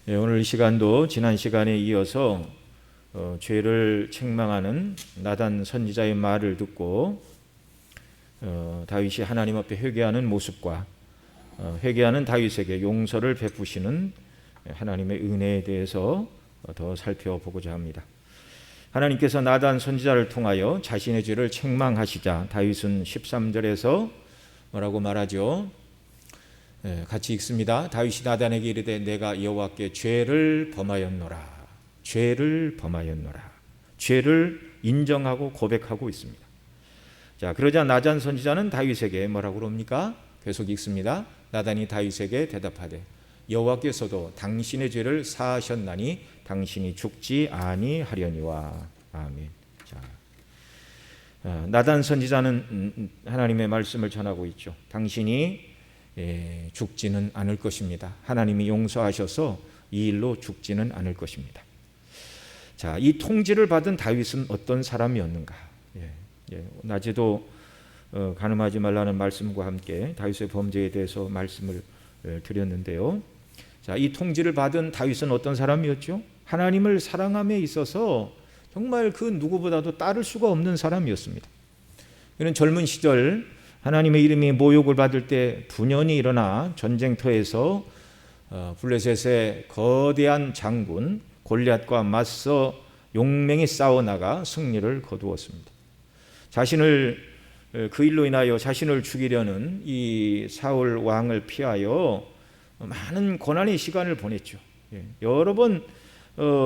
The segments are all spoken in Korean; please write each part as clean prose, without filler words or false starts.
오늘 이 시간도 지난 시간에 이어서 죄를 책망하는 나단 선지자의 말을 듣고 다윗이 하나님 앞에 회개하는 모습과 회개하는 다윗에게 용서를 베푸시는 하나님의 은혜에 대해서 더 살펴보고자 합니다. 하나님께서 나단 선지자를 통하여 자신의 죄를 책망하시자 다윗은 13절에서 뭐라고 말하죠? 같이 읽습니다. 다윗이 나단에게 이르되 내가 여호와께 죄를 범하였노라. 죄를 범하였노라. 죄를 인정하고 고백하고 있습니다. 자, 그러자 나단 선지자는 다윗에게 뭐라고 그럽니까? 계속 읽습니다. 나단이 다윗에게 대답하되 여호와께서도 당신의 죄를 사하셨나니 당신이 죽지 아니하려니와. 아멘. 자, 나단 선지자는 하나님의 말씀을 전하고 있죠. 당신이 죽지는 않을 것입니다. 하나님이 용서하셔서 이 일로 죽지는 않을 것입니다. 자, 이 통지를 받은 다윗은 어떤 사람이었는가? 낮에도 간음하지 말라는 말씀과 함께 다윗의 범죄에 대해서 말씀을 드렸는데요. 자, 이 통지를 받은 다윗은 어떤 사람이었죠? 하나님을 사랑함에 있어서 정말 그 누구보다도 따를 수가 없는 사람이었습니다. 그는 젊은 시절 하나님의 이름이 모욕을 받을 때 분연히 일어나 전쟁터에서 블레셋의 거대한 장군 골리앗과 맞서 용맹히 싸워나가 승리를 거두었습니다. 그 일로 인하여 자신을 죽이려는 이 사울 왕을 피하여 많은 고난의 시간을 보냈죠. 여러 번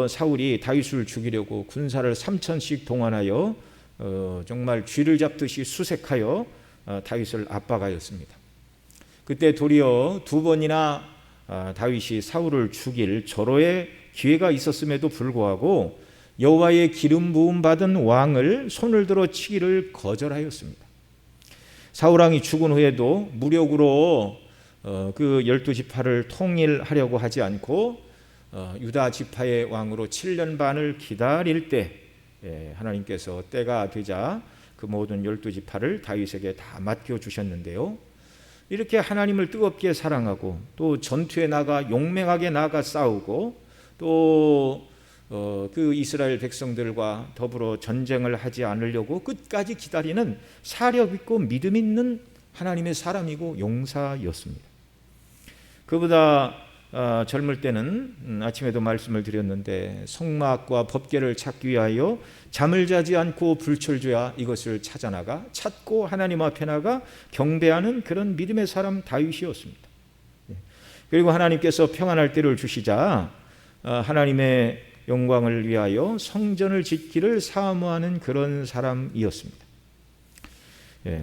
사울이 다윗을 죽이려고 군사를 3,000씩 동원하여 정말 쥐를 잡듯이 수색하여 다윗을 압박하였습니다. 그때 도리어 2번이나 다윗이 사울을 죽일 절호의 기회가 있었음에도 불구하고 여호와의 기름 부음 받은 왕을 손을 들어 치기를 거절하였습니다. 사울 왕이 죽은 후에도 무력으로 그 12지파를 통일하려고 하지 않고 유다 지파의 왕으로 7년 반을 기다릴 때 하나님께서 때가 되자 그 모든 12지파를 다윗에게 다 맡겨주셨는데요. 이렇게 하나님을 뜨겁게 사랑하고 또 전투에 나가 용맹하게 나가 싸우고 또 그 이스라엘 백성들과 더불어 전쟁을 하지 않으려고 끝까지 기다리는 사력 있고 믿음 있는 하나님의 사람이고 용사였습니다. 그보다 젊을 때는 아침에도 말씀을 드렸는데 성막과 법궤를 찾기 위하여 잠을 자지 않고 불철주야 이것을 찾아나가 찾고 하나님 앞에 나가 경배하는 그런 믿음의 사람 다윗이었습니다. 그리고 하나님께서 평안할 때를 주시자 하나님의 영광을 위하여 성전을 짓기를 사모하는 그런 사람이었습니다.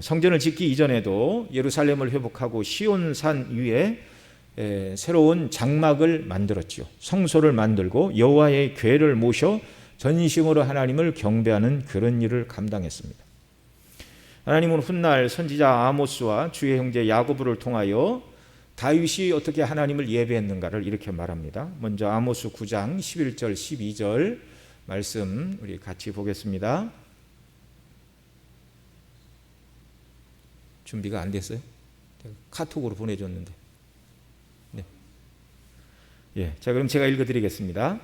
성전을 짓기 이전에도 예루살렘을 회복하고 시온산 위에 새로운 장막을 만들었지요. 성소를 만들고 여호와의 궤를 모셔 전심으로 하나님을 경배하는 그런 일을 감당했습니다. 하나님은 훗날 선지자 아모스와 주의 형제 야고보를 통하여 다윗이 어떻게 하나님을 예배했는가를 이렇게 말합니다. 먼저 아모스 9장 11절 12절 말씀 우리 같이 보겠습니다. 준비가 안 됐어요? 카톡으로 보내줬는데. 자, 그럼 제가 읽어드리겠습니다.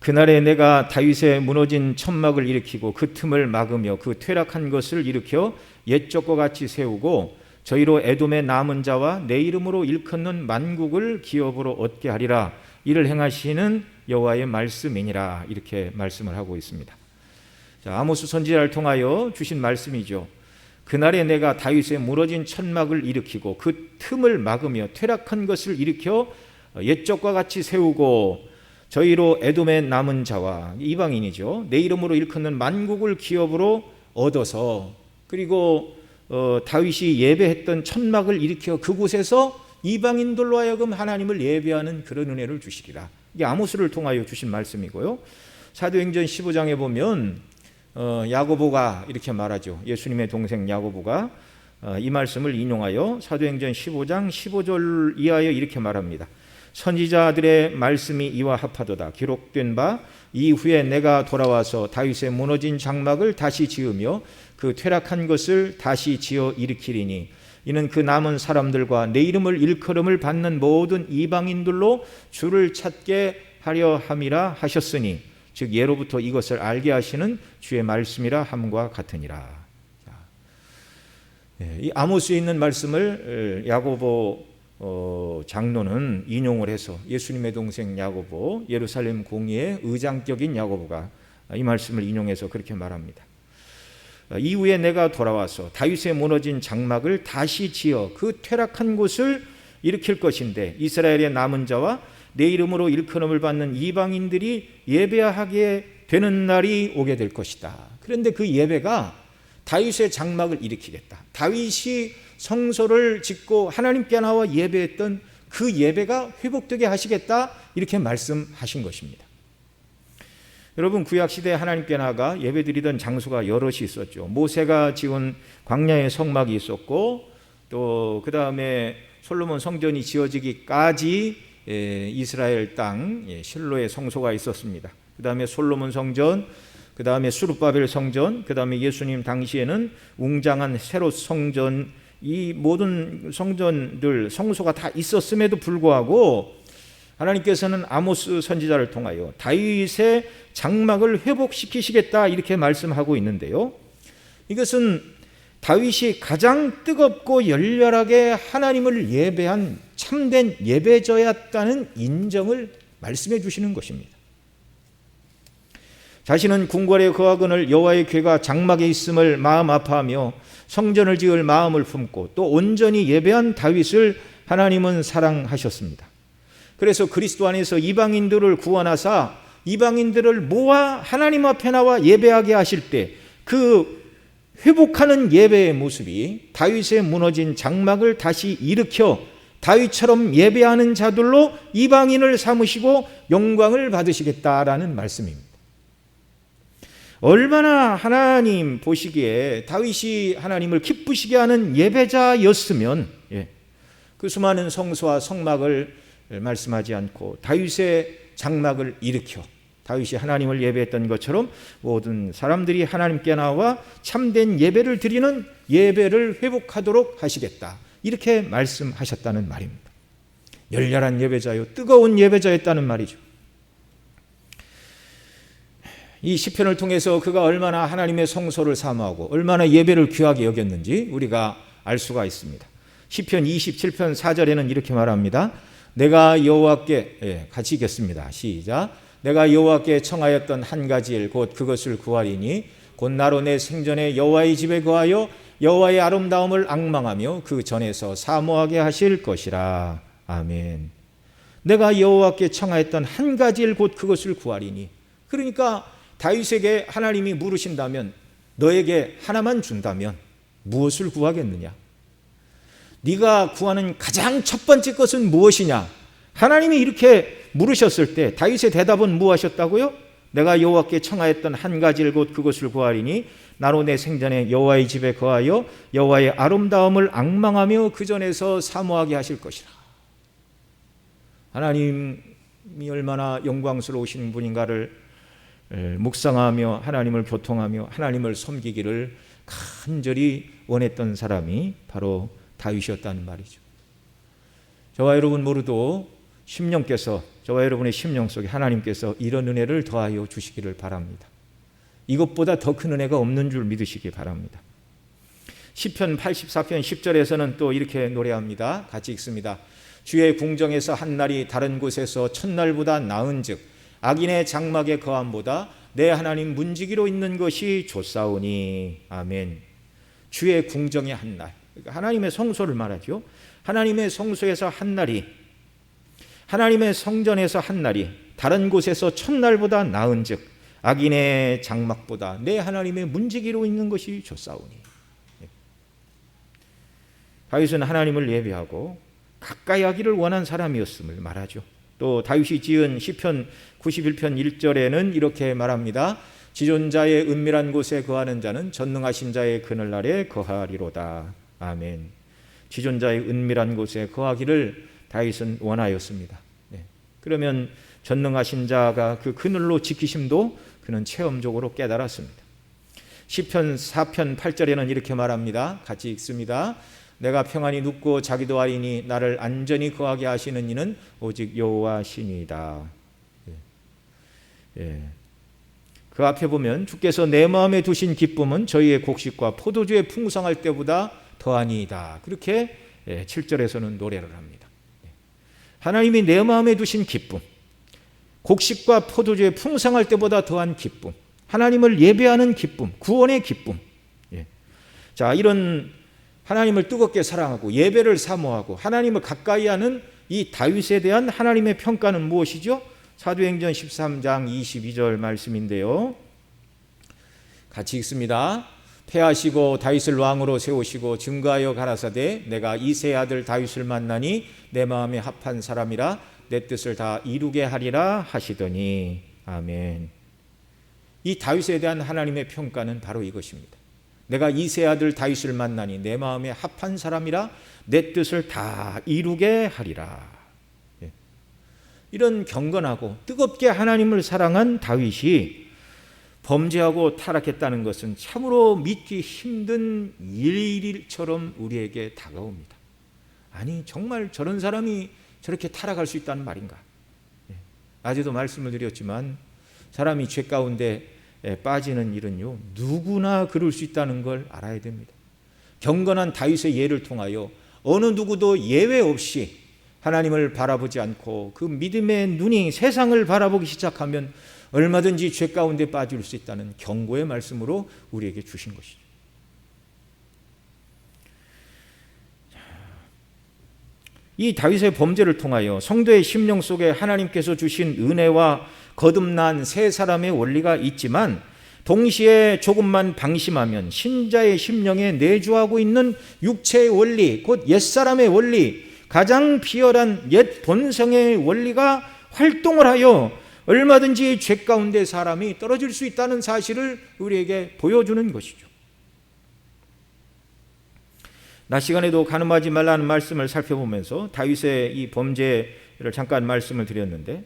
그날에 내가 다윗의 무너진 천막을 일으키고 그 틈을 막으며 그 퇴락한 것을 일으켜 옛적과 같이 세우고 저희로 에돔의 남은 자와 내 이름으로 일컫는 만국을 기업으로 얻게 하리라. 이를 행하시는 여호와의 말씀이니라. 이렇게 말씀을 하고 있습니다. 자, 아모스 선지자를 통하여 주신 말씀이죠. 그날에 내가 다윗의 무너진 천막을 일으키고 그 틈을 막으며 퇴락한 것을 일으켜 옛적과 같이 세우고 저희로 에돔의 남은 자와 이방인이죠. 내 이름으로 일컫는 만국을 기업으로 얻어서 그리고 다윗이 예배했던 천막을 일으켜 그곳에서 이방인들로 하여금 하나님을 예배하는 그런 은혜를 주시리라. 이게 아모스를 통하여 주신 말씀이고요. 사도행전 15장에 보면 야고보가 이렇게 말하죠. 예수님의 동생 야고보가 이 말씀을 인용하여 사도행전 15장 15절 이하에 이렇게 말합니다. 선지자들의 말씀이 이와 합하도다. 기록된 바 이후에 내가 돌아와서 다윗의 무너진 장막을 다시 지으며 그 퇴락한 것을 다시 지어 일으키리니 이는 그 남은 사람들과 내 이름을 일컬음을 받는 모든 이방인들로 주를 찾게 하려 함이라 하셨으니 즉 예로부터 이것을 알게 하시는 주의 말씀이라 함과 같으니라. 이 아모스에 있는 말씀을 야고보 장로는 인용을 해서 예수님의 동생 야고보, 예루살렘 공의의 의장격인 야고보가 이 말씀을 인용해서 그렇게 말합니다. 이후에 내가 돌아와서 다윗의 무너진 장막을 다시 지어 그 퇴락한 곳을 일으킬 것인데 이스라엘의 남은 자와 내 이름으로 일컬음을 받는 이방인들이 예배하게 되는 날이 오게 될 것이다. 그런데 그 예배가 다윗의 장막을 일으키겠다. 다윗이 성소를 짓고 하나님께 나와 예배했던 그 예배가 회복되게 하시겠다. 이렇게 말씀하신 것입니다. 여러분, 구약시대에 하나님께 나가 예배드리던 장소가 여럿이 있었죠. 모세가 지은 광야의 성막이 있었고 또 그 다음에 솔로몬 성전이 지어지기까지 이스라엘 땅 실로의 성소가 있었습니다. 그 다음에 솔로몬 성전, 그 다음에 수룹바벨 성전, 그 다음에 예수님 당시에는 웅장한 세롯 성전, 이 모든 성전들 성소가 다 있었음에도 불구하고 하나님께서는 아모스 선지자를 통하여 다윗의 장막을 회복시키시겠다 이렇게 말씀하고 있는데요. 이것은 다윗이 가장 뜨겁고 열렬하게 하나님을 예배한 참된 예배자였다는 인정을 말씀해 주시는 것입니다. 자신은 궁궐에 거하거늘 여호와의 궤가 장막에 있음을 마음 아파하며 성전을 지을 마음을 품고 또 온전히 예배한 다윗을 하나님은 사랑하셨습니다. 그래서 그리스도 안에서 이방인들을 구원하사 이방인들을 모아 하나님 앞에 나와 예배하게 하실 때 그 회복하는 예배의 모습이 다윗의 무너진 장막을 다시 일으켜 다윗처럼 예배하는 자들로 이방인을 삼으시고 영광을 받으시겠다라는 말씀입니다. 얼마나 하나님 보시기에 다윗이 하나님을 기쁘시게 하는 예배자였으면 그 수많은 성소와 성막을 말씀하지 않고 다윗의 장막을 일으켜 다윗이 하나님을 예배했던 것처럼 모든 사람들이 하나님께 나와 참된 예배를 드리는 예배를 회복하도록 하시겠다. 이렇게 말씀하셨다는 말입니다. 열렬한 예배자요, 뜨거운 예배자였다는 말이죠. 이 시편을 통해서 그가 얼마나 하나님의 성소를 사모하고 얼마나 예배를 귀하게 여겼는지 우리가 알 수가 있습니다. 시편 27편 4절에는 이렇게 말합니다. 내가 여호와께, 같이 읽겠습니다. 시작. 내가 여호와께 청하였던 한 가지 일 곧 그것을 구하리니 곧 나로 내 생전에 여호와의 집에 거하여 여호와의 아름다움을 앙망하며 그 전에서 사모하게 하실 것이라. 아멘. 내가 여호와께 청하였던 한 가지 일 곧 그것을 구하리니, 그러니까 다윗에게 하나님이 물으신다면, 너에게 하나만 준다면 무엇을 구하겠느냐? 네가 구하는 가장 첫 번째 것은 무엇이냐? 하나님이 이렇게 물으셨을 때 다윗의 대답은 무엇이었다고요? 내가 여호와께 청하였던 한 가지를 곧 그것을 구하리니 나로 내 생전에 여호와의 집에 거하여 여호와의 아름다움을 앙망하며 그 전에서 사모하게 하실 것이라. 하나님이 얼마나 영광스러우신 분인가를 묵상하며 하나님을 교통하며 하나님을 섬기기를 간절히 원했던 사람이 바로 다윗이었다는 말이죠. 저와 여러분 모두도 심령께서, 저와 여러분의 심령 속에 하나님께서 이런 은혜를 더하여 주시기를 바랍니다. 이것보다 더 큰 은혜가 없는 줄 믿으시기 바랍니다. 시편 84편 10절에서는 또 이렇게 노래합니다. 같이 읽습니다. 주의 궁정에서 한 날이 다른 곳에서 첫날보다 나은즉 악인의 장막에 거함보다 내 하나님 문지기로 있는 것이 좋사오니. 아멘. 주의 궁정의 한 날, 하나님의 성소를 말하죠. 하나님의 성소에서 한 날이, 하나님의 성전에서 한 날이 다른 곳에서 첫날보다 나은즉 악인의 장막보다 내 하나님의 문지기로 있는 것이 좋사오니. 다윗은 하나님을 예배하고 가까이 하기를 원한 사람이었음을 말하죠. 또 다윗이 지은 시편 91편 1절에는 이렇게 말합니다. 지존자의 은밀한 곳에 거하는 자는 전능하신 자의 그늘날에 거하리로다. 아멘. 지존자의 은밀한 곳에 거하기를 다윗은 원하였습니다. 그러면 전능하신 자가 그 그늘로 지키심도 그는 체험적으로 깨달았습니다. 시편 4편 8절에는 이렇게 말합니다. 같이 읽습니다. 내가 평안히 눕고 자기도 아리니 나를 안전히 거하게 하시는 이는 오직 여호와시니이다. 예. 그 앞에 보면 주께서 내 마음에 두신 기쁨은 저희의 곡식과 포도주의 풍성할 때보다 더하니이다. 그렇게 7절에서는 노래를 합니다. 하나님이 내 마음에 두신 기쁨, 곡식과 포도주의 풍성할 때보다 더한 기쁨, 하나님을 예배하는 기쁨, 구원의 기쁨. 자, 이런 하나님을 뜨겁게 사랑하고 예배를 사모하고 하나님을 가까이 하는 이 다윗에 대한 하나님의 평가는 무엇이죠? 사도행전 13장 22절 말씀인데요. 같이 읽습니다. 패하시고 다윗을 왕으로 세우시고 증거하여 가라사대 내가 이새의 아들 다윗을 만나니 내 마음에 합한 사람이라 내 뜻을 다 이루게 하리라 하시더니. 아멘. 이 다윗에 대한 하나님의 평가는 바로 이것입니다. 내가 이새의 아들 다윗을 만나니 내 마음에 합한 사람이라 내 뜻을 다 이루게 하리라. 이런 경건하고 뜨겁게 하나님을 사랑한 다윗이 범죄하고 타락했다는 것은 참으로 믿기 힘든 일처럼 우리에게 다가옵니다. 아니, 정말 저런 사람이 저렇게 타락할 수 있다는 말인가? 어제도 말씀을 드렸지만 사람이 죄 가운데 빠지는 일은요, 누구나 그럴 수 있다는 걸 알아야 됩니다. 경건한 다윗의 예를 통하여 어느 누구도 예외 없이 하나님을 바라보지 않고 그 믿음의 눈이 세상을 바라보기 시작하면 얼마든지 죄 가운데 빠질 수 있다는 경고의 말씀으로 우리에게 주신 것이죠. 이 다윗의 범죄를 통하여 성도의 심령 속에 하나님께서 주신 은혜와 거듭난 새 사람의 원리가 있지만 동시에 조금만 방심하면 신자의 심령에 내주하고 있는 육체의 원리, 곧 옛사람의 원리, 가장 비열한 옛 본성의 원리가 활동을 하여 얼마든지 죄 가운데 사람이 떨어질 수 있다는 사실을 우리에게 보여주는 것이죠. 낮 시간에도 간음하지 말라는 말씀을 살펴보면서 다윗의 이 범죄를 잠깐 말씀을 드렸는데,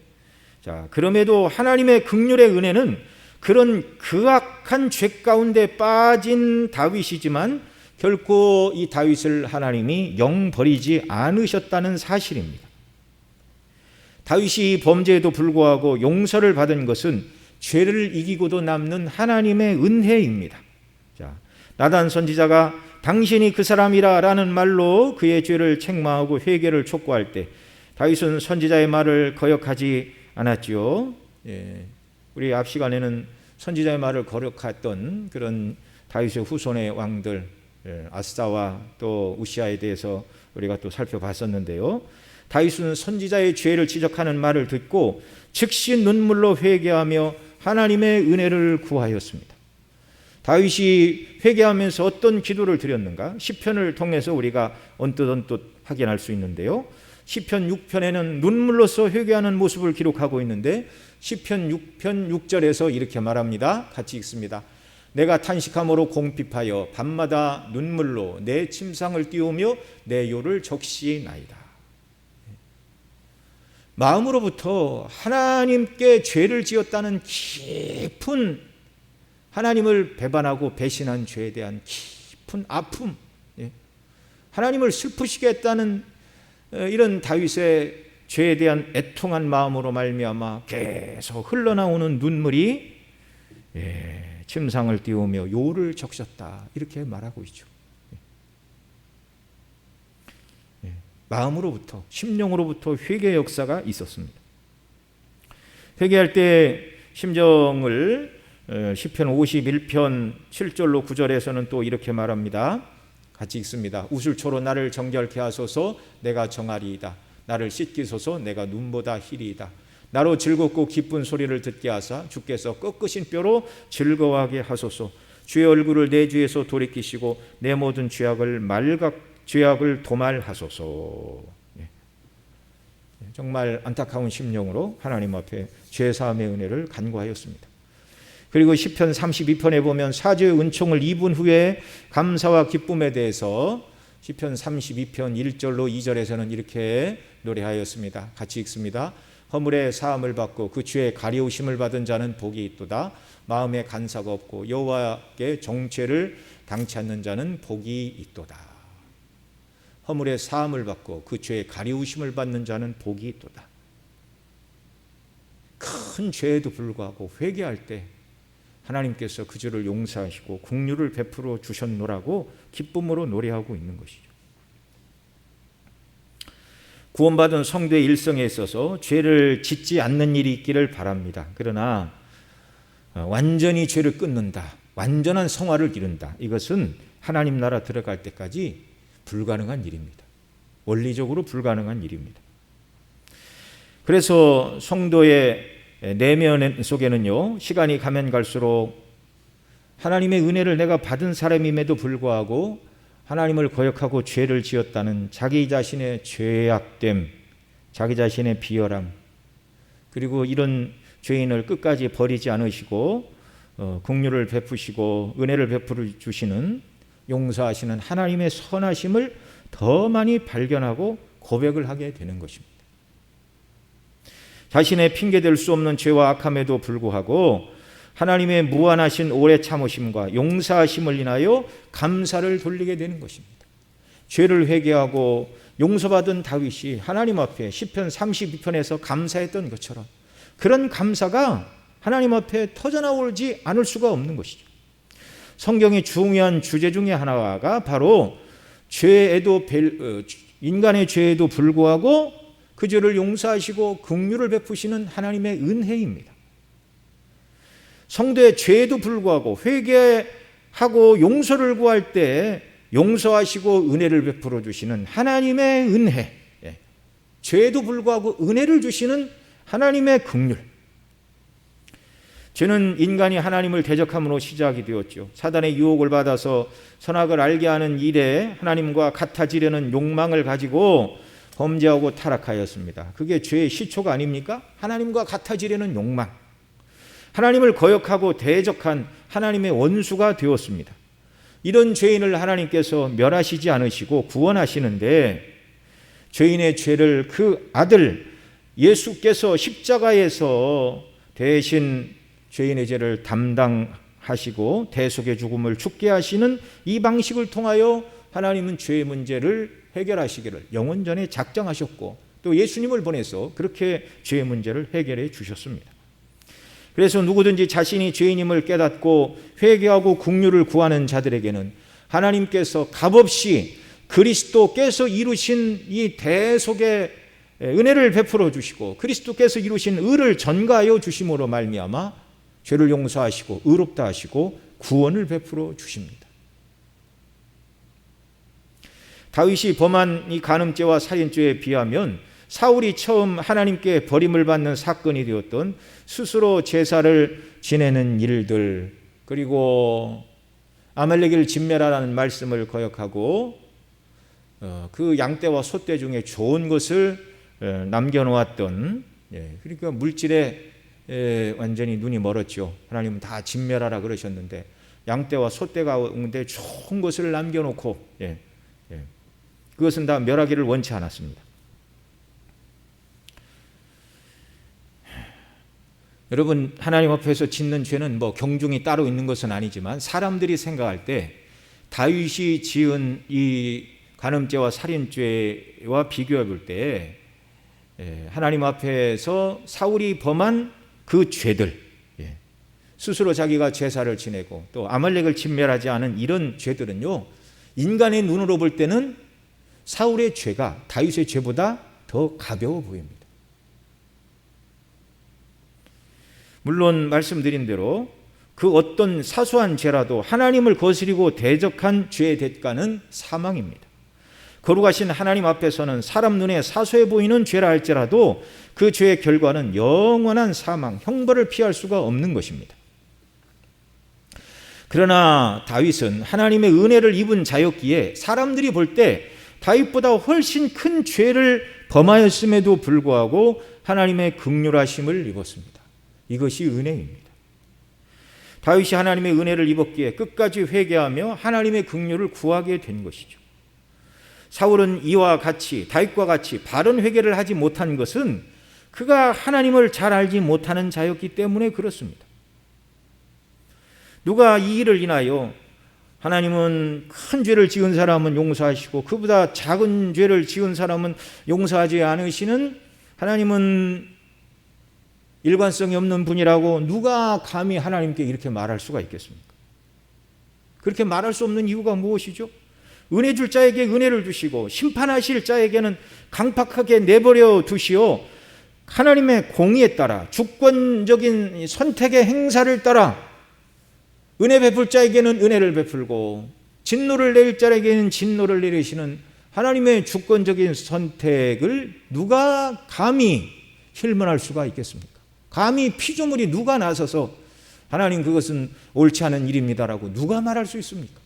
자, 그럼에도 하나님의 긍휼의 은혜는 그런 그악한 죄 가운데 빠진 다윗이지만 결코 이 다윗을 하나님이 영 버리지 않으셨다는 사실입니다. 다윗이 범죄에도 불구하고 용서를 받은 것은 죄를 이기고도 남는 하나님의 은혜입니다. 자, 나단 선지자가 당신이 그 사람이라 라는 말로 그의 죄를 책망하고 회개를 촉구할 때 다윗은 선지자의 말을 거역하지 않았지요. 우리 앞 시간에는 선지자의 말을 거역했던 그런 다윗의 후손의 왕들 아사와 또 우시아에 대해서 우리가 또 살펴봤었는데요. 다윗은 선지자의 죄를 지적하는 말을 듣고 즉시 눈물로 회개하며 하나님의 은혜를 구하였습니다. 다윗이 회개하면서 어떤 기도를 드렸는가? 시편을 통해서 우리가 언뜻 확인할 수 있는데요. 시편 6편에는 눈물로써 회개하는 모습을 기록하고 있는데 시편 6편 6절에서 이렇게 말합니다. 같이 읽습니다. 내가 탄식함으로 공핍하여 밤마다 눈물로 내 침상을 띄우며 내 요를 적시나이다. 마음으로부터 하나님께 죄를 지었다는 깊은, 하나님을 배반하고 배신한 죄에 대한 깊은 아픔, 하나님을 슬프시게 했다는 이런 다윗의 죄에 대한 애통한 마음으로 말미암아 계속 흘러나오는 눈물이 침상을 띄우며 요를 적셨다, 이렇게 말하고 있죠. 마음으로부터, 심령으로부터 회개 역사가 있었습니다. 회개할 때 심정을 시편 51편 7절로 9절에서는 또 이렇게 말합니다. 같이 읽습니다. 우슬초로 나를 정결케 하소서. 내가 정하리이다. 나를 씻기소서. 내가 눈보다 희리이다. 나로 즐겁고 기쁜 소리를 듣게 하사 주께서 꺾으신 뼈로 즐거워하게 하소서. 주의 얼굴을 내 주에서 돌이키시고 내 모든 죄악을 도말하소서. 정말 안타까운 심령으로 하나님 앞에 죄사함의 은혜를 간구하였습니다. 그리고 시편 32편에 보면 사죄의 은총을 입은 후에 감사와 기쁨에 대해서 시편 32편 1절로 2절에서는 이렇게 노래하였습니다. 같이 읽습니다. 허물의 사함을 받고 그 죄의 가리우심을 받은 자는 복이 있도다. 마음에 간사가 없고 여호와께 정죄를 당치 않는 자는 복이 있도다. 허물의 사함을 받고 그 죄의 가리우심을 받는 자는 복이 있도다. 큰 큰 죄에도 불구하고 회개할 때 하나님께서 그 죄를 용서하시고 긍휼을 베풀어 주셨노라고 기쁨으로 노래하고 있는 것이죠. 구원받은 성도의 일생에 있어서 죄를 짓지 않는 일이 있기를 바랍니다. 그러나 완전히 죄를 끊는다, 완전한 성화를 이룬다, 이것은 하나님 나라 들어갈 때까지 불가능한 일입니다. 원리적으로 불가능한 일입니다. 그래서 성도의 내면 속에는요, 시간이 가면 갈수록 하나님의 은혜를 내가 받은 사람임에도 불구하고 하나님을 거역하고 죄를 지었다는 자기 자신의 죄악됨, 자기 자신의 비열함, 그리고 이런 죄인을 끝까지 버리지 않으시고 긍휼을 베푸시고 은혜를 베풀어 주시는, 용서하시는 하나님의 선하심을 더 많이 발견하고 고백을 하게 되는 것입니다. 자신의 핑계댈 수 없는 죄와 악함에도 불구하고 하나님의 무한하신 오래 참으심과 용서하심을 인하여 감사를 돌리게 되는 것입니다. 죄를 회개하고 용서받은 다윗이 하나님 앞에 시편 32편에서 감사했던 것처럼 그런 감사가 하나님 앞에 터져나오지 않을 수가 없는 것이죠. 성경의 중요한 주제 중에 하나가 바로 인간의 죄에도 불구하고 그 죄를 용서하시고 긍휼을 베푸시는 하나님의 은혜입니다. 성도의 죄에도 불구하고 회개하고 용서를 구할 때 용서하시고 은혜를 베풀어 주시는 하나님의 은혜, 죄에도 불구하고 은혜를 주시는 하나님의 긍휼. 죄는 인간이 하나님을 대적함으로 시작이 되었죠. 사단의 유혹을 받아서 선악을 알게 하는 일에 하나님과 같아지려는 욕망을 가지고 범죄하고 타락하였습니다. 그게 죄의 시초가 아닙니까? 하나님과 같아지려는 욕망. 하나님을 거역하고 대적한 하나님의 원수가 되었습니다. 이런 죄인을 하나님께서 멸하시지 않으시고 구원하시는데, 죄인의 죄를 그 아들 예수께서 십자가에서 대신 죄인의 죄를 담당하시고 대속의 죽음을 죽게 하시는 이 방식을 통하여 하나님은 죄의 문제를 해결하시기를 영원전에 작정하셨고, 또 예수님을 보내서 그렇게 죄의 문제를 해결해 주셨습니다. 그래서 누구든지 자신이 죄인임을 깨닫고 회개하고 긍휼을 구하는 자들에게는 하나님께서 값없이 그리스도께서 이루신 이 대속의 은혜를 베풀어 주시고 그리스도께서 이루신 의를 전가하여 주심으로 말미암아 죄를 용서하시고 의롭다 하시고 구원을 베풀어 주십니다. 다윗이 범한 이 간음죄와 살인죄에 비하면 사울이 처음 하나님께 버림을 받는 사건이 되었던 스스로 제사를 지내는 일들, 그리고 아말렉을 진멸하라는 말씀을 거역하고 그 양떼와 소떼 중에 좋은 것을 남겨놓았던, 그러니까 물질에 완전히 눈이 멀었죠. 하나님은 다 진멸하라 그러셨는데 양떼와 소떼 가운데 좋은 것을 남겨놓고 그것은 다 멸하기를 원치 않았습니다. 여러분, 하나님 앞에서 짓는 죄는 뭐 경중이 따로 있는 것은 아니지만 사람들이 생각할 때 다윗이 지은 이 간음죄와 살인죄와 비교해 볼 때 하나님 앞에서 사울이 범한 그 죄들, 스스로 자기가 제사를 지내고 또 아말렉을 진멸하지 않은 이런 죄들은요, 인간의 눈으로 볼 때는 사울의 죄가 다윗의 죄보다 더 가벼워 보입니다. 물론 말씀드린 대로 그 어떤 사소한 죄라도 하나님을 거스리고 대적한 죄의 대가는 사망입니다. 거룩하신 하나님 앞에서는 사람 눈에 사소해 보이는 죄라 할지라도 그 죄의 결과는 영원한 사망, 형벌을 피할 수가 없는 것입니다. 그러나 다윗은 하나님의 은혜를 입은 자였기에 사람들이 볼 때 다윗보다 훨씬 큰 죄를 범하였음에도 불구하고 하나님의 긍휼하심을 입었습니다. 이것이 은혜입니다. 다윗이 하나님의 은혜를 입었기에 끝까지 회개하며 하나님의 긍휼을 구하게 된 것이죠. 사울은 이와 같이, 다윗과 같이 바른 회개를 하지 못한 것은 그가 하나님을 잘 알지 못하는 자였기 때문에 그렇습니다. 누가 이 일을 인하여 하나님은 큰 죄를 지은 사람은 용서하시고 그보다 작은 죄를 지은 사람은 용서하지 않으시는, 하나님은 일관성이 없는 분이라고 누가 감히 하나님께 이렇게 말할 수가 있겠습니까? 그렇게 말할 수 없는 이유가 무엇이죠? 은혜 줄 자에게 은혜를 주시고 심판하실 자에게는 강팍하게 내버려 두시오. 하나님의 공의에 따라 주권적인 선택의 행사를 따라 은혜 베풀 자에게는 은혜를 베풀고 진노를 내릴 자에게는 진노를 내리시는 하나님의 주권적인 선택을 누가 감히 힐문할 수가 있겠습니까? 감히 피조물이 누가 나서서 하나님 그것은 옳지 않은 일입니다라고 누가 말할 수 있습니까?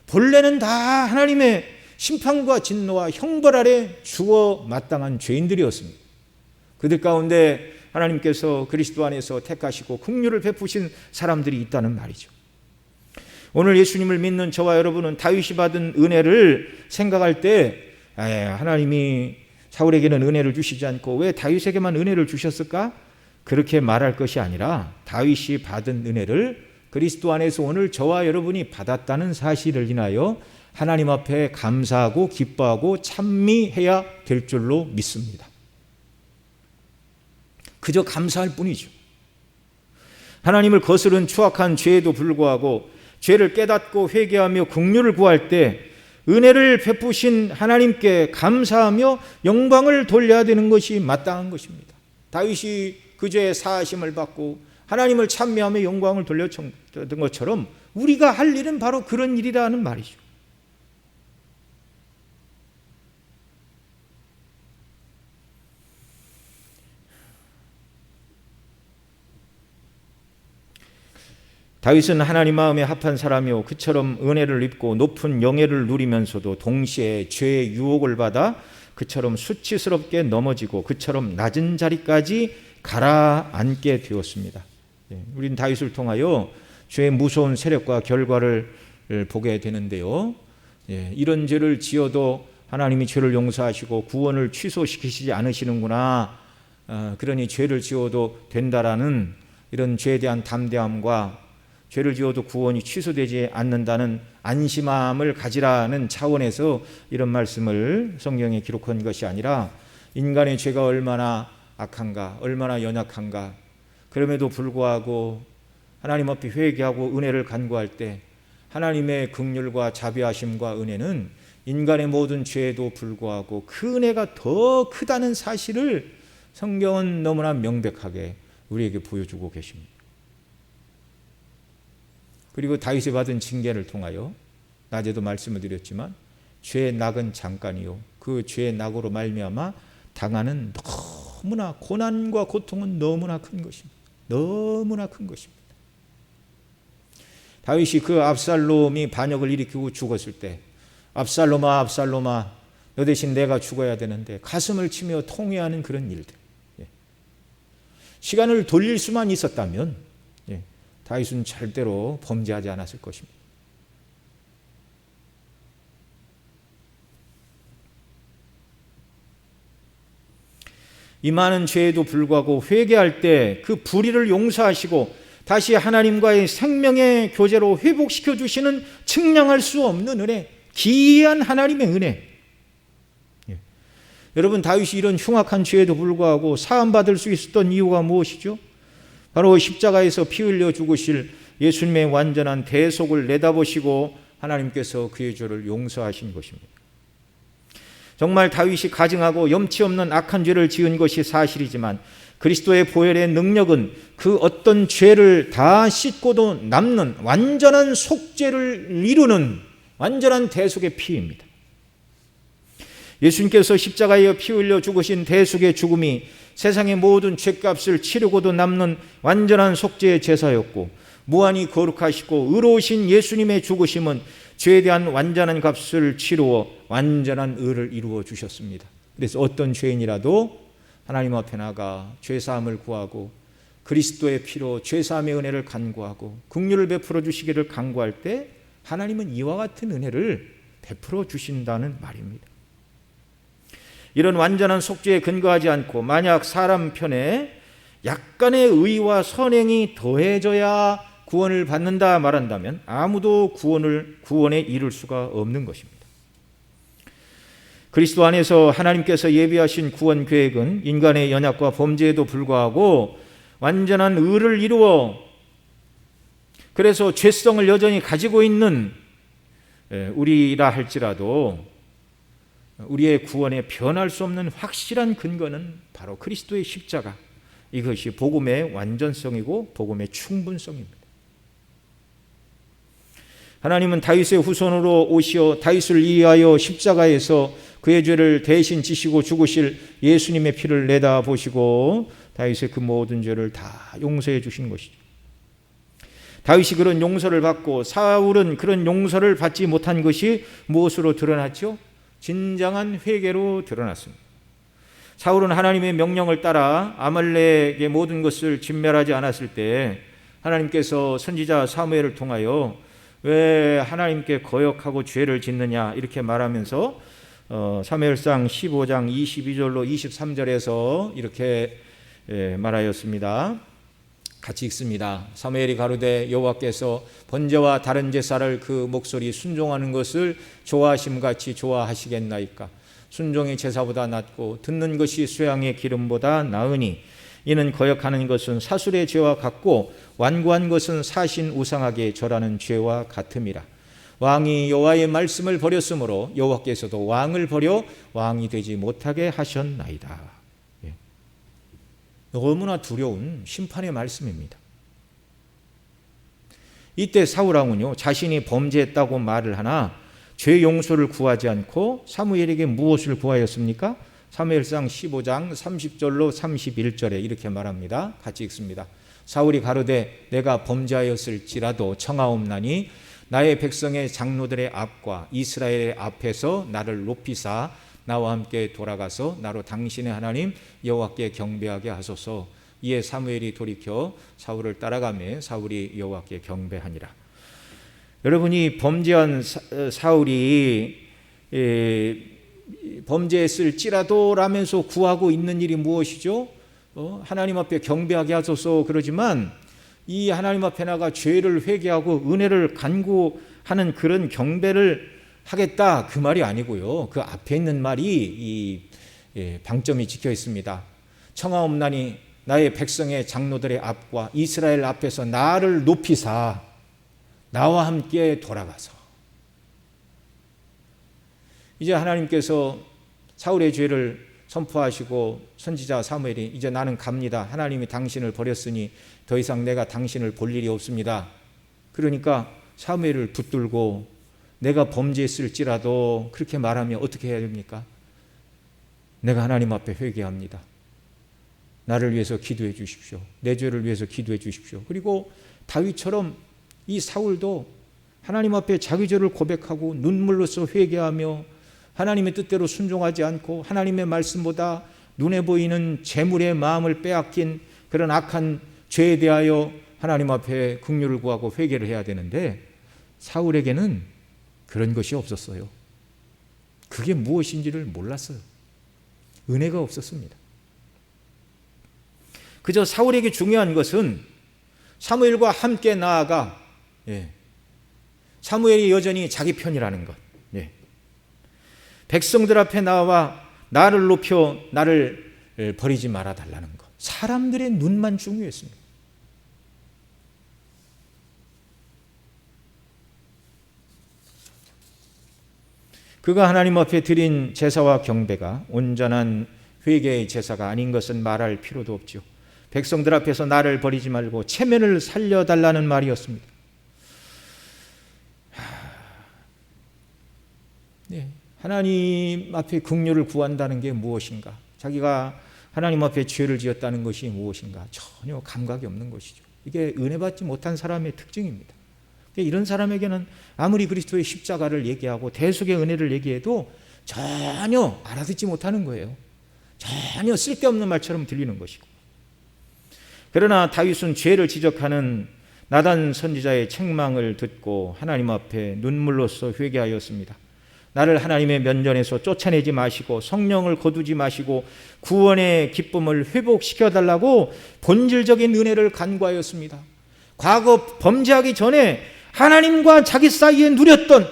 본래는 다 하나님의 심판과 진노와 형벌 아래 죽어 마땅한 죄인들이었습니다. 그들 가운데 하나님께서 그리스도 안에서 택하시고 긍휼을 베푸신 사람들이 있다는 말이죠. 오늘 예수님을 믿는 저와 여러분은 다윗이 받은 은혜를 생각할 때 하나님이 사울에게는 은혜를 주시지 않고 왜 다윗에게만 은혜를 주셨을까? 그렇게 말할 것이 아니라 다윗이 받은 은혜를 그리스도 안에서 오늘 저와 여러분이 받았다는 사실을 인하여 하나님 앞에 감사하고 기뻐하고 찬미해야 될 줄로 믿습니다. 그저 감사할 뿐이죠. 하나님을 거스른 추악한 죄에도 불구하고 죄를 깨닫고 회개하며 긍휼을 구할 때 은혜를 베푸신 하나님께 감사하며 영광을 돌려야 되는 것이 마땅한 것입니다. 다윗이 그 죄의 사하심을 받고 하나님을 찬미하며 영광을 돌렸던 것처럼 우리가 할 일은 바로 그런 일이라는 말이죠. 다윗은 하나님 마음에 합한 사람이요 그처럼 은혜를 입고 높은 영예를 누리면서도 동시에 죄의 유혹을 받아 그처럼 수치스럽게 넘어지고 그처럼 낮은 자리까지 가라앉게 되었습니다. 우린 다윗을 통하여 죄의 무서운 세력과 결과를 보게 되는데요. 이런 죄를 지어도 하나님이 죄를 용서하시고 구원을 취소시키시지 않으시는구나. 그러니 죄를 지어도 된다라는 이런 죄에 대한 담대함과 죄를 지어도 구원이 취소되지 않는다는 안심함을 가지라는 차원에서 이런 말씀을 성경에 기록한 것이 아니라 인간의 죄가 얼마나 악한가, 얼마나 연약한가, 그럼에도 불구하고 하나님 앞에 회개하고 은혜를 간구할 때 하나님의 긍휼과 자비하심과 은혜는 인간의 모든 죄에도 불구하고 그 은혜가 더 크다는 사실을 성경은 너무나 명백하게 우리에게 보여주고 계십니다. 그리고 다윗이 받은 징계를 통하여 낮에도 말씀을 드렸지만 죄의 낙은 잠깐이요 그 죄의 낙으로 말미암아 당하는 너무나 고난과 고통은 너무나 큰 것입니다. 너무나 큰 것입니다. 다윗이 그 압살롬이 반역을 일으키고 죽었을 때 압살롬아 압살롬아 너 대신 내가 죽어야 되는데 가슴을 치며 통회하는 그런 일들. 시간을 돌릴 수만 있었다면 다윗은 절대로 범죄하지 않았을 것입니다. 이 많은 죄에도 불구하고 회개할 때 그 불의를 용서하시고 다시 하나님과의 생명의 교제로 회복시켜 주시는 측량할 수 없는 은혜, 기이한 하나님의 은혜. 여러분, 다윗이 이런 흉악한 죄에도 불구하고 사함받을 수 있었던 이유가 무엇이죠? 바로 십자가에서 피 흘려 죽으실 예수님의 완전한 대속을 내다보시고 하나님께서 그의 죄를 용서하신 것입니다. 정말 다윗이 가증하고 염치 없는 악한 죄를 지은 것이 사실이지만 그리스도의 보혈의 능력은 그 어떤 죄를 다 씻고도 남는 완전한 속죄를 이루는 완전한 대속의 피입니다. 예수님께서 십자가에 피 흘려 죽으신 대속의 죽음이 세상의 모든 죄값을 치르고도 남는 완전한 속죄의 제사였고 무한히 거룩하시고 의로우신 예수님의 죽으심은 죄에 대한 완전한 값을 치루어 완전한 의를 이루어 주셨습니다. 그래서 어떤 죄인이라도 하나님 앞에 나가 죄사함을 구하고 그리스도의 피로 죄사함의 은혜를 간구하고 긍휼을 베풀어 주시기를 간구할 때 하나님은 이와 같은 은혜를 베풀어 주신다는 말입니다. 이런 완전한 속죄에 근거하지 않고 만약 사람 편에 약간의 의와 선행이 더해져야 구원을 받는다 말한다면 아무도 구원에 이를 수가 없는 것입니다. 그리스도 안에서 하나님께서 예비하신 구원 계획은 인간의 연약과 범죄에도 불구하고 완전한 의를 이루어 그래서 죄성을 여전히 가지고 있는 우리라 할지라도 우리의 구원에 변할 수 없는 확실한 근거는 바로 그리스도의 십자가, 이것이 복음의 완전성이고 복음의 충분성입니다. 하나님은 다윗의 후손으로 오시어 다윗을 위하여 십자가에서 그의 죄를 대신 지시고 죽으실 예수님의 피를 내다보시고 다윗의 그 모든 죄를 다 용서해 주신 것이죠. 다윗이 그런 용서를 받고 사울은 그런 용서를 받지 못한 것이 무엇으로 드러났죠? 진정한 회개로 드러났습니다. 사울은 하나님의 명령을 따라 아말렉의 모든 것을 진멸하지 않았을 때 하나님께서 선지자 사무엘을 통하여 왜 하나님께 거역하고 죄를 짓느냐 이렇게 말하면서 사무엘상 15장 22절로 23절에서 이렇게 말하였습니다. 같이 읽습니다. 사무엘이 가로되 여호와께서 번제와 다른 제사를 그 목소리 순종하는 것을 좋아하심같이 좋아하시겠나이까. 순종이 제사보다 낫고 듣는 것이 수양의 기름보다 나으니 이는 거역하는 것은 사술의 죄와 같고 완고한 것은 사신 우상에게 절하는 죄와 같음이라. 왕이 여호와의 말씀을 버렸으므로 여호와께서도 왕을 버려 왕이 되지 못하게 하셨나이다. 너무나 두려운 심판의 말씀입니다. 이때 사울왕은요, 자신이 범죄했다고 말을 하나 죄 용서를 구하지 않고 사무엘에게 무엇을 구하였습니까? 사무엘상 15장 30절로 31절에 이렇게 말합니다. 같이 읽습니다. 사울이 가로되 내가 범죄하였을지라도 청하옵나니 나의 백성의 장로들의 앞과 이스라엘의 앞에서 나를 높이사 나와 함께 돌아가서 나로 당신의 하나님 여호와께 경배하게 하소서. 이에 사무엘이 돌이켜 사울을 따라가매 사울이 여호와께 경배하니라. 여러분이 범죄한 사울이 범죄했을지라도 라면서 구하고 있는 일이 무엇이죠? 하나님 앞에 경배하게 하소서 그러지만 이 하나님 앞에 나가 죄를 회개하고 은혜를 간구하는 그런 경배를 하겠다 그 말이 아니고요. 그 앞에 있는 말이 이 방점이 찍혀 있습니다. 청하옵나니 나의 백성의 장로들의 앞과 이스라엘 앞에서 나를 높이사 나와 함께 돌아가서. 이제 하나님께서 사울의 죄를 선포하시고 선지자 사무엘이 이제 나는 갑니다. 하나님이 당신을 버렸으니 더 이상 내가 당신을 볼 일이 없습니다. 그러니까 사무엘을 붙들고 내가 범죄했을지라도 그렇게 말하면 어떻게 해야 됩니까? 내가 하나님 앞에 회개합니다. 나를 위해서 기도해 주십시오. 내 죄를 위해서 기도해 주십시오. 그리고 다윗처럼 이 사울도 하나님 앞에 자기 죄를 고백하고 눈물로써 회개하며 하나님의 뜻대로 순종하지 않고 하나님의 말씀보다 눈에 보이는 재물의 마음을 빼앗긴 그런 악한 죄에 대하여 하나님 앞에 긍휼을 구하고 회개를 해야 되는데 사울에게는 그런 것이 없었어요. 그게 무엇인지를 몰랐어요. 은혜가 없었습니다. 그저 사울에게 중요한 것은 사무엘과 함께 나아가 사무엘이 여전히 자기 편이라는 것, 백성들 앞에 나와 나를 높여 나를 버리지 말아 달라는 것, 사람들의 눈만 중요했습니다. 그가 하나님 앞에 드린 제사와 경배가 온전한 회개의 제사가 아닌 것은 말할 필요도 없죠. 백성들 앞에서 나를 버리지 말고 체면을 살려달라는 말이었습니다. 하나님 앞에 긍휼을 구한다는 게 무엇인가? 자기가 하나님 앞에 죄를 지었다는 것이 무엇인가? 전혀 감각이 없는 것이죠. 이게 은혜 받지 못한 사람의 특징입니다. 이런 사람에게는 아무리 그리스도의 십자가를 얘기하고 대속의 은혜를 얘기해도 전혀 알아듣지 못하는 거예요. 전혀 쓸데없는 말처럼 들리는 것이고. 그러나 다윗은 죄를 지적하는 나단 선지자의 책망을 듣고 하나님 앞에 눈물로써 회개하였습니다. 나를 하나님의 면전에서 쫓아내지 마시고 성령을 거두지 마시고 구원의 기쁨을 회복시켜달라고 본질적인 은혜를 간구하였습니다. 과거 범죄하기 전에 하나님과 자기 사이에 누렸던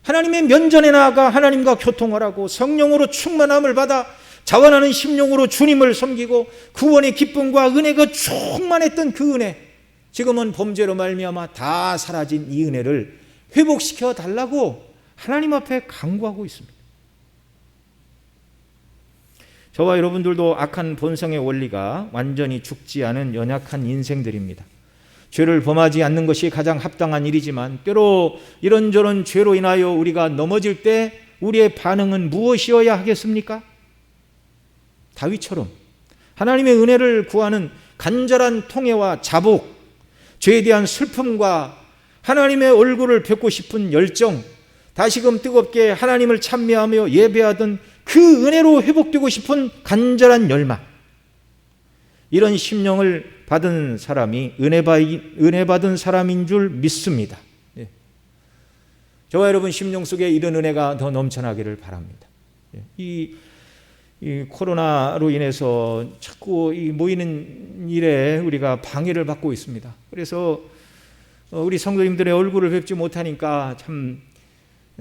하나님의 면전에 나아가 하나님과 교통을 하고 성령으로 충만함을 받아 자원하는 심령으로 주님을 섬기고 구원의 기쁨과 은혜가 충만했던 그 은혜, 지금은 범죄로 말미암아 다 사라진 이 은혜를 회복시켜 달라고 하나님 앞에 간구하고 있습니다. 저와 여러분들도 악한 본성의 원리가 완전히 죽지 않은 연약한 인생들입니다. 죄를 범하지 않는 것이 가장 합당한 일이지만 때로 이런저런 죄로 인하여 우리가 넘어질 때 우리의 반응은 무엇이어야 하겠습니까? 다윗처럼 하나님의 은혜를 구하는 간절한 통회와 자복, 죄에 대한 슬픔과 하나님의 얼굴을 뵙고 싶은 열정, 다시금 뜨겁게 하나님을 찬미하며 예배하던 그 은혜로 회복되고 싶은 간절한 열망, 이런 심령을 받은 사람이 은혜 받은 사람인 줄 믿습니다. 저와 여러분 심령 속에 이런 은혜가 더 넘쳐나기를 바랍니다. 이 코로나로 인해서 자꾸 이 모이는 일에 우리가 방해를 받고 있습니다. 그래서 우리 성도님들의 얼굴을 뵙지 못하니까 참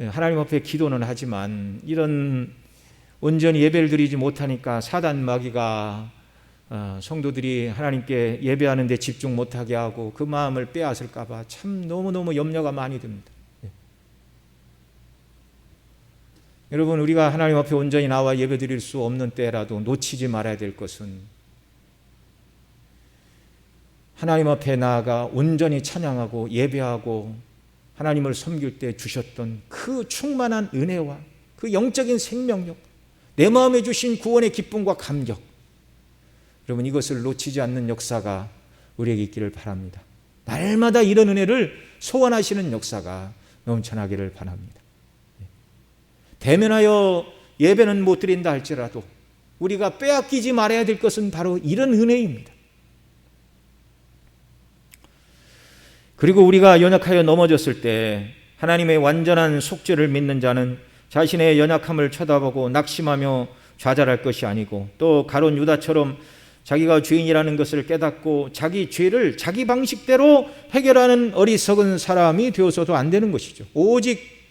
하나님 앞에 기도는 하지만 이런 온전히 예배를 드리지 못하니까 사단 마귀가 성도들이 하나님께 예배하는 데 집중 못하게 하고 그 마음을 빼앗을까 봐 참 너무너무 염려가 많이 듭니다. 여러분, 우리가 하나님 앞에 온전히 나와 예배 드릴 수 없는 때라도 놓치지 말아야 될 것은 하나님 앞에 나아가 온전히 찬양하고 예배하고 하나님을 섬길 때 주셨던 그 충만한 은혜와 그 영적인 생명력, 내 마음에 주신 구원의 기쁨과 감격, 여러분 이것을 놓치지 않는 역사가 우리에게 있기를 바랍니다. 날마다 이런 은혜를 소원하시는 역사가 넘쳐나기를 바랍니다. 대면하여 예배는 못 드린다 할지라도 우리가 빼앗기지 말아야 될 것은 바로 이런 은혜입니다. 그리고 우리가 연약하여 넘어졌을 때 하나님의 완전한 속죄를 믿는 자는 자신의 연약함을 쳐다보고 낙심하며 좌절할 것이 아니고, 또 가룟 유다처럼 자기가 죄인이라는 것을 깨닫고 자기 죄를 자기 방식대로 해결하는 어리석은 사람이 되어서도 안 되는 것이죠. 오직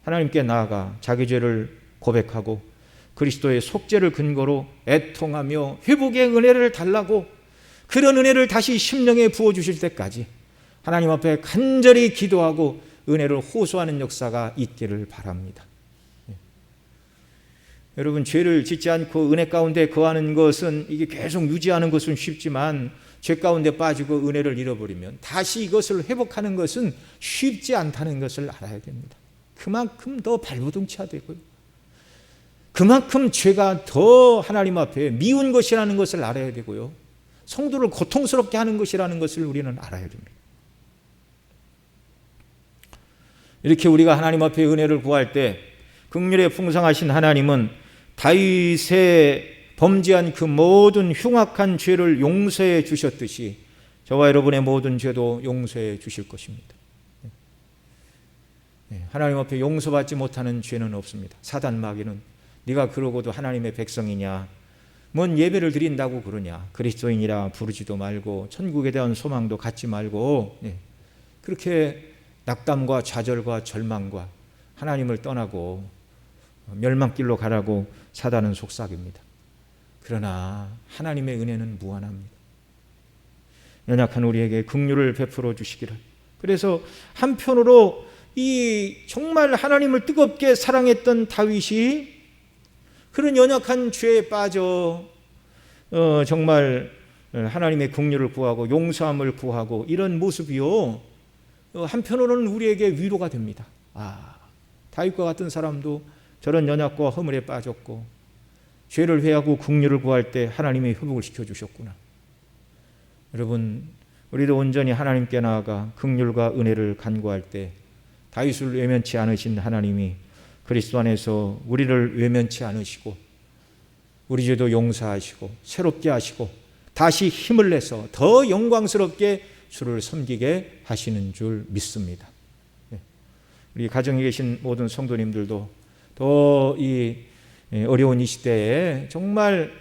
하나님께 나아가 자기 죄를 고백하고 그리스도의 속죄를 근거로 애통하며 회복의 은혜를 달라고, 그런 은혜를 다시 심령에 부어주실 때까지 하나님 앞에 간절히 기도하고 은혜를 호소하는 역사가 있기를 바랍니다. 여러분, 죄를 짓지 않고 은혜 가운데 거하는 것은, 이게 계속 유지하는 것은 쉽지만 죄 가운데 빠지고 은혜를 잃어버리면 다시 이것을 회복하는 것은 쉽지 않다는 것을 알아야 됩니다. 그만큼 더 발버둥쳐야 되고요, 그만큼 죄가 더 하나님 앞에 미운 것이라는 것을 알아야 되고요, 성도를 고통스럽게 하는 것이라는 것을 우리는 알아야 됩니다. 이렇게 우리가 하나님 앞에 은혜를 구할 때 긍휼에 풍성하신 하나님은 다윗의 범죄한 그 모든 흉악한 죄를 용서해 주셨듯이 저와 여러분의 모든 죄도 용서해 주실 것입니다. 하나님 앞에 용서받지 못하는 죄는 없습니다. 사단 마귀는 네가 그러고도 하나님의 백성이냐, 뭔 예배를 드린다고 그러냐, 그리스도인이라 부르지도 말고 천국에 대한 소망도 갖지 말고, 그렇게 낙담과 좌절과 절망과 하나님을 떠나고 멸망길로 가라고 사단은 속삭입니다. 그러나 하나님의 은혜는 무한합니다. 연약한 우리에게 긍휼을 베풀어 주시기를. 그래서 한편으로 이 정말 하나님을 뜨겁게 사랑했던 다윗이 그런 연약한 죄에 빠져 정말 하나님의 긍휼을 구하고 용서함을 구하고 이런 모습이요, 한편으로는 우리에게 위로가 됩니다. 다윗과 같은 사람도 저런 연약과 허물에 빠졌고 죄를 회하고 긍휼을 구할 때 하나님이 회복을 시켜주셨구나. 여러분, 우리도 온전히 하나님께 나아가 긍휼과 은혜를 간구할 때 다윗을 외면치 않으신 하나님이 그리스도 안에서 우리를 외면치 않으시고 우리 죄도 용서하시고 새롭게 하시고 다시 힘을 내서 더 영광스럽게 주를 섬기게 하시는 줄 믿습니다. 우리 가정에 계신 모든 성도님들도 더 이 어려운 이 시대에 정말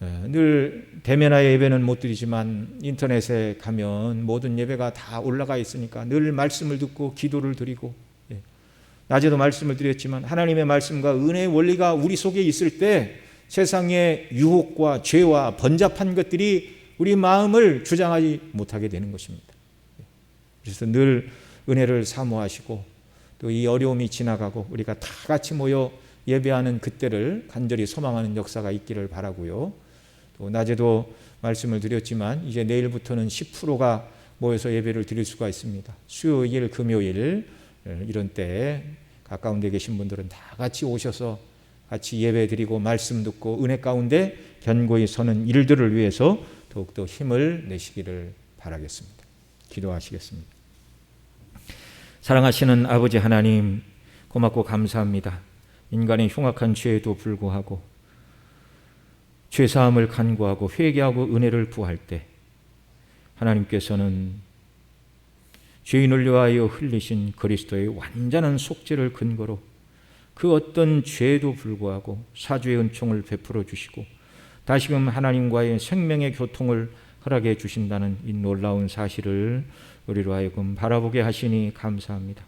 늘 대면하여 예배는 못 드리지만 인터넷에 가면 모든 예배가 다 올라가 있으니까 늘 말씀을 듣고 기도를 드리고 낮에도 말씀을 드렸지만 하나님의 말씀과 은혜의 원리가 우리 속에 있을 때 세상의 유혹과 죄와 번잡한 것들이 우리 마음을 주장하지 못하게 되는 것입니다. 그래서 늘 은혜를 사모하시고 또 이 어려움이 지나가고 우리가 다 같이 모여 예배하는 그때를 간절히 소망하는 역사가 있기를 바라고요. 또 낮에도 말씀을 드렸지만 이제 내일부터는 10%가 모여서 예배를 드릴 수가 있습니다. 수요일, 금요일 이런 때 가까운 데 계신 분들은 다 같이 오셔서 같이 예배 드리고 말씀 듣고 은혜 가운데 견고히 서는 일들을 위해서 더욱더 힘을 내시기를 바라겠습니다. 기도하시겠습니다. 사랑하시는 아버지 하나님, 고맙고 감사합니다. 인간의 흉악한 죄에도 불구하고 죄사함을 간구하고 회개하고 은혜를 구할 때 하나님께서는 죄인을 위하여 흘리신 그리스도의 완전한 속죄를 근거로 그 어떤 죄에도 불구하고 사주의 은총을 베풀어 주시고 다시금 하나님과의 생명의 교통을 허락해 주신다는 이 놀라운 사실을 우리로 하여금 바라보게 하시니 감사합니다.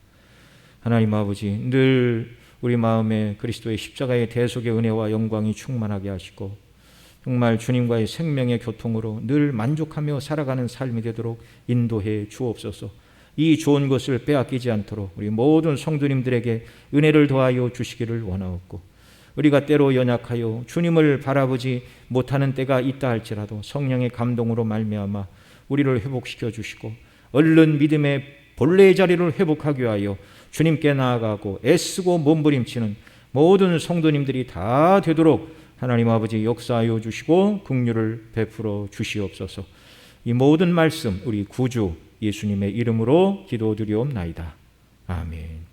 하나님 아버지, 늘 우리 마음에 그리스도의 십자가의 대속의 은혜와 영광이 충만하게 하시고 정말 주님과의 생명의 교통으로 늘 만족하며 살아가는 삶이 되도록 인도해 주옵소서. 이 좋은 것을 빼앗기지 않도록 우리 모든 성도님들에게 은혜를 더하여 주시기를 원하옵고, 우리가 때로 연약하여 주님을 바라보지 못하는 때가 있다 할지라도 성령의 감동으로 말미암아 우리를 회복시켜 주시고 얼른 믿음의 본래의 자리를 회복하기 위하여 주님께 나아가고 애쓰고 몸부림치는 모든 성도님들이 다 되도록 하나님 아버지 역사하여 주시고 긍휼을 베풀어 주시옵소서. 이 모든 말씀 우리 구주 예수님의 이름으로 기도드리옵나이다. 아멘.